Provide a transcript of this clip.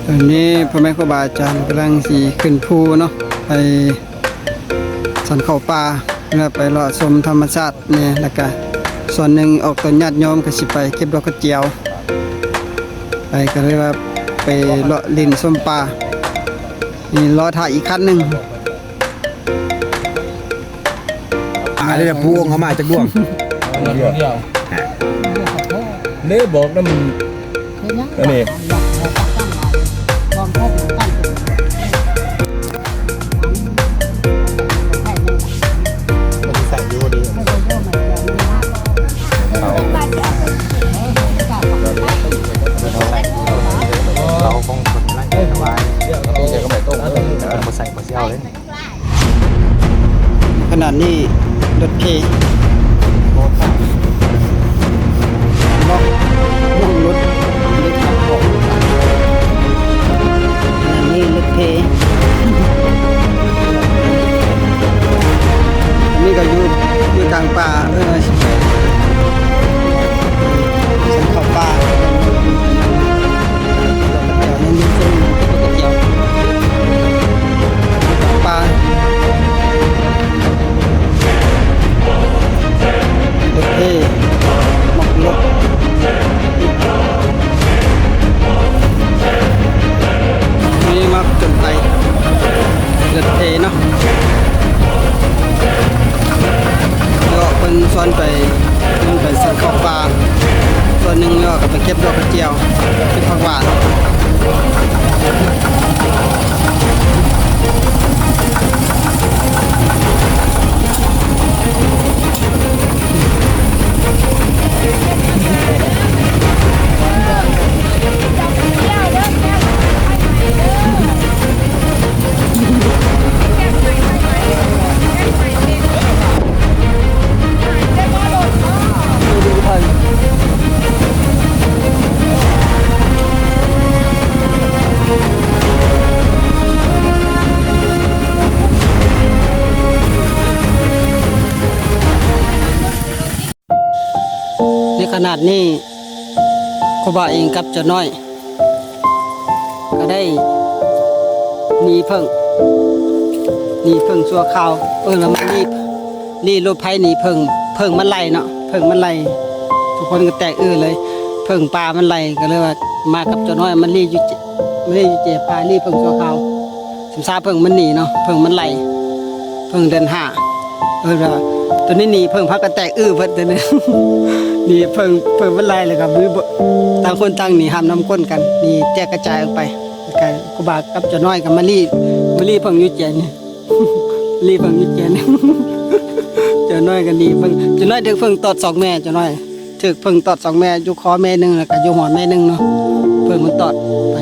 ตอนนี้พ่อแม่ครูบาอาจารย์กำลังสีขึ้นภูเนาะไปสันเขาป่าแล้วไปเลาะชมธรรมชาติเนี่ยแล้วก็ส่วนหนึ่งออกตอนญาติโยมก็สิไปเก็บดอกกระเจียวไปก็เลยว่าไปเลาะลินส้มป่านี่รอถ่ายอีกคันหนึ่ง อะไรแบบพวงเขามาจากดวง เดียวเล่บอกน้ำนี่ ใส่ยูดีเราคงคนไล่สบายนี่จะก็ไปต้มมาใส่มาเชี่ยวเลย ขนาดนี้รถเพล็อกมุ่งรถรถขับของขนาดนี้รถเพอันนี้ก็อยู่กลางป่าสิไปสันเขาป่าเดี๋ยวนี้มีเส้นรถกระเจียวป่ารถเท่หมอกรถนี่มาจนไปรถเท่เนาะก็เป็นส่วนไปสันเข้าป่าส่วนหนึ่งก็ไปเก็บดอกกระเจียวเก็บผักหวานในขนาดนี้ครูบาเองกับเจ้าน้อยก็ได้หนีเพิ่งชั่วคราวแล้วมันรีรถไฟหนีเพิ่งมันไล่เนาะเพิ่งมันไล่ทุกคนก็แตกเลยเพิ่งปลามันไล่ก็เลยว่ามากับเจ้าน้อยมันรีอยู่เจปลารีเพิ่งชั่วคราวสมซาเพิ่งมันหนีเนาะเพิ่งมันไล่เพิ่งเดินห้าตัวนี้หนีเพิ่งพักก็แตกเพิ่นตัวนี้ นี่เพิ่งมันไล่เลยครับมือต่างคนต่างหนีห้ามน้ำก้นกันนี่แจกกระจายออกไปกันกูบากับเจ้าน้อยกับมารีเพิ่งยุเจนนี่ รีเพิ่งยุเจน เจ้าน้อยกันนี่เพิ่งเจ้าน้อยเด็กเพิ่งตอด2 แม่เจ้าน้อยถึกเพิ่งตอด2 แม่อยู่คอแม่นึงแล้วก็อยู่หัวแม่นึงเนาะเพิ่งมันตอดไป